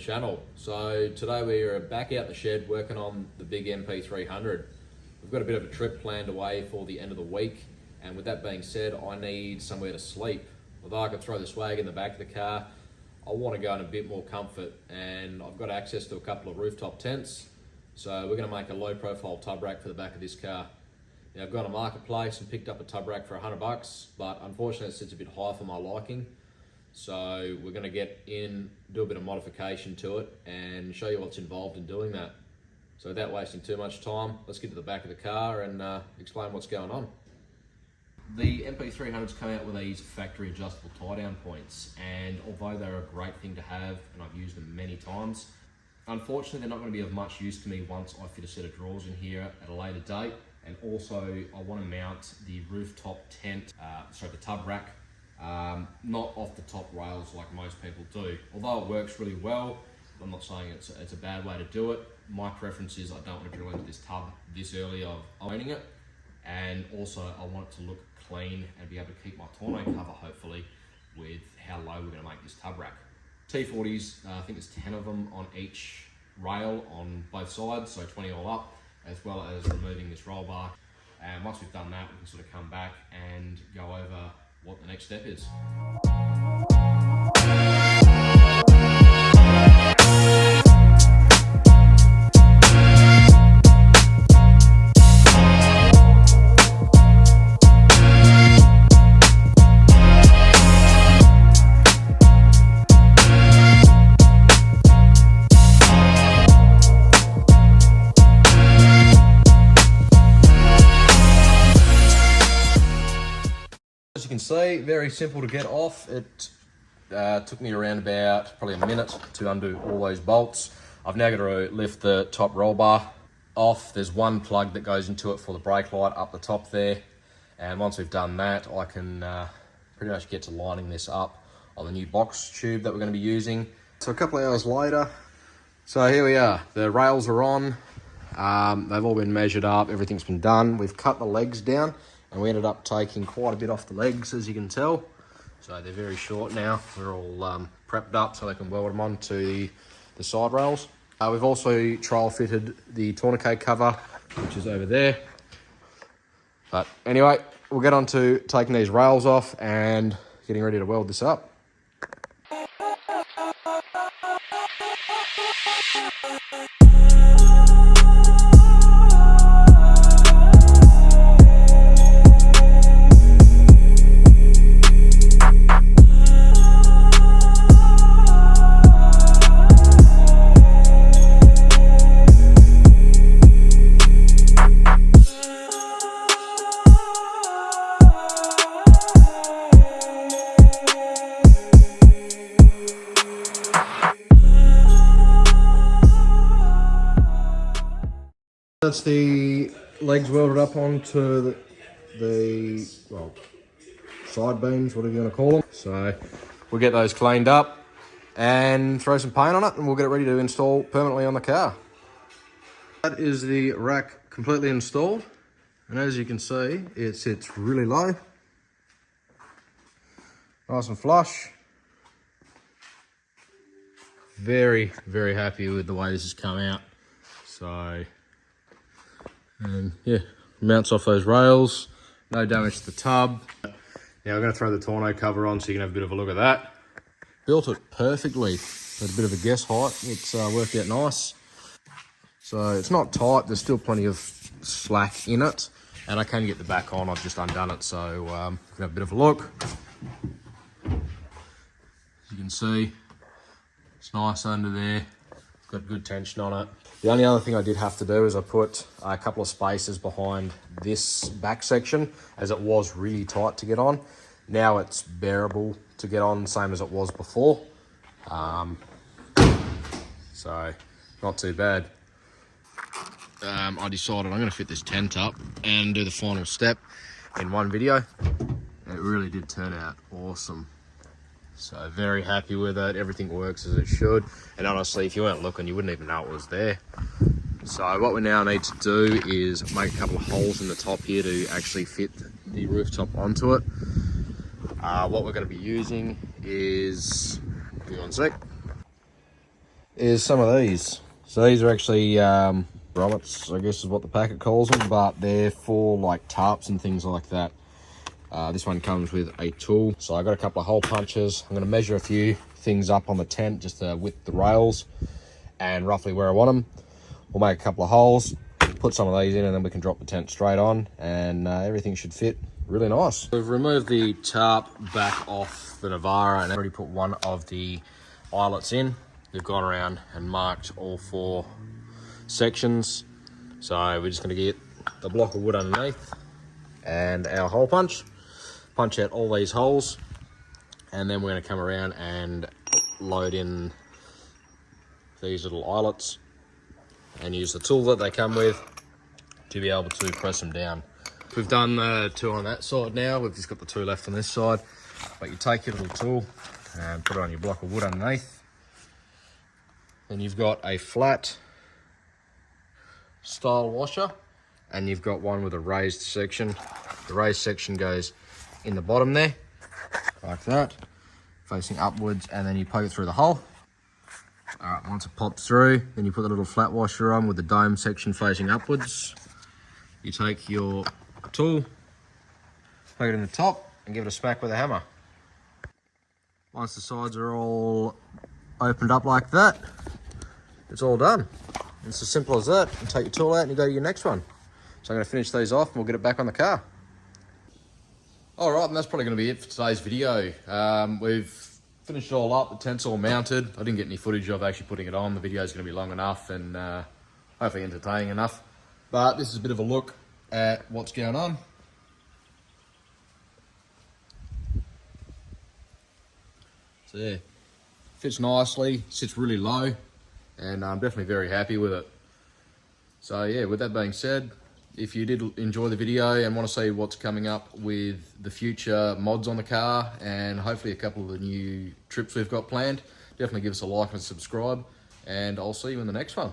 channel. So today we are back out the shed working on the big Np300. We've got a bit of a trip planned away for the end of the week, and with that being said, I need somewhere to sleep. Although I could throw the swag in the back of the car, I want to go in a bit more comfort, and I've got access to a couple of rooftop tents. So we're going to make a low profile tub rack for the back of this car. Now, I've gone to Marketplace and picked up a tub rack for $100, but unfortunately it sits a bit high for my liking. So we're going to get in, do a bit of modification to it and show you what's involved in doing that. So without wasting too much time, let's get to the back of the car and explain what's going on. The Np300's come out with these factory adjustable tie down points, and although they're a great thing to have and I've used them many times, unfortunately they're not going to be of much use to me once I fit a set of drawers in here at a later date. And also I want to mount the rooftop tent, the tub rack, not off the top rails like most people do. Although it works really well, I'm not saying it's a bad way to do it. My preference is I don't want to drill into this tub this early of owning it. And also I want it to look clean and be able to keep my tonneau cover, hopefully, with how low we're going to make this tub rack. T40s, I think there's 10 of them on each rail on both sides, so 20 all up, as well as removing this roll bar. And once we've done that, we can sort of come back and go over what the next step is. As you can see, very simple to get off. It took me around about probably a minute to undo all those bolts. I've now got to lift the top roll bar off. There's one plug that goes into it for the brake light up the top there. And once we've done that, I can pretty much get to lining this up on the new box tube that we're going to be using. So a couple of hours later, so here we are. The rails are on. They've all been measured up. Everything's been done. We've cut the legs down, and we ended up taking quite a bit off the legs, as you can tell. So they're very short now. We're all prepped up so they can weld them onto the side rails. We've also trial fitted the tourniquet cover, which is over there. But anyway, we'll get on to taking these rails off and getting ready to weld this up. That's the legs welded up onto the side beams, whatever you want to call them. So we'll get those cleaned up and throw some paint on it, and we'll get it ready to install permanently on the car. That is the rack completely installed, and as you can see, it sits really low, nice and flush. Very, very happy with the way this has come out. So yeah, mounts off those rails, no damage to the tub. Now we're going to throw the tonneau cover on so you can have a bit of a look at that. Built it perfectly at a bit of a guess height. It's worked out nice. So it's not tight, there's still plenty of slack in it, and I can get the back on. I've just undone it, so you can have a bit of a look. As you can see, it's nice under there. It's got good tension on it. The only other thing I did have to do is I put a couple of spaces behind this back section, as it was really tight to get on. Now it's bearable to get on, same as it was before. So not too bad. I decided I'm going to fit this tent up and do the final step in one video. It really did turn out awesome. So very happy with it. Everything works as it should. And honestly, if you weren't looking, you wouldn't even know it was there. So what we now need to do is make a couple of holes in the top here to actually fit the rooftop onto it. What we're going to be using is, give me one sec. is some of these. So these are actually grommets, I guess is what the packet calls them, but they're for like tarps and things like that. This one comes with a tool. So I got a couple of hole punches. I'm going to measure a few things up on the tent just to width the rails and roughly where I want them. We'll make a couple of holes, put some of these in, and then we can drop the tent straight on, and everything should fit really nice. We've removed the tarp back off the Navara and already put one of the eyelets in. We've gone around and marked all 4 sections. So we're just going to get the block of wood underneath and our hole punch out all these holes, and then we're going to come around and load in these little eyelets and use the tool that they come with to be able to press them down. We've done the 2 on that side now. We've just got the 2 left on this side. But you take your little tool and put it on your block of wood underneath. Then you've got a flat style washer, and you've got one with a raised section. The raised section goes in the bottom there, like that, facing upwards, and then you poke it through the hole. All right, once it pops through, then you put the little flat washer on with the dome section facing upwards. You take your tool, poke it in the top, and give it a smack with a hammer. Once the sides are all opened up like that, it's all done. It's as simple as that. You take your tool out and you go to your next one. So I'm going to finish these off and we'll get it back on the car. All right, and that's probably going to be it for today's video. We've finished it all up. The tent's all mounted. I didn't get any footage of actually putting it on. The video is going to be long enough and hopefully entertaining enough. But this is a bit of a look at what's going on. So yeah, fits nicely, sits really low, and I'm definitely very happy with it. So yeah, with that being said, if you did enjoy the video and want to see what's coming up with the future mods on the car and hopefully a couple of the new trips we've got planned, definitely give us a like and subscribe, and I'll see you in the next one.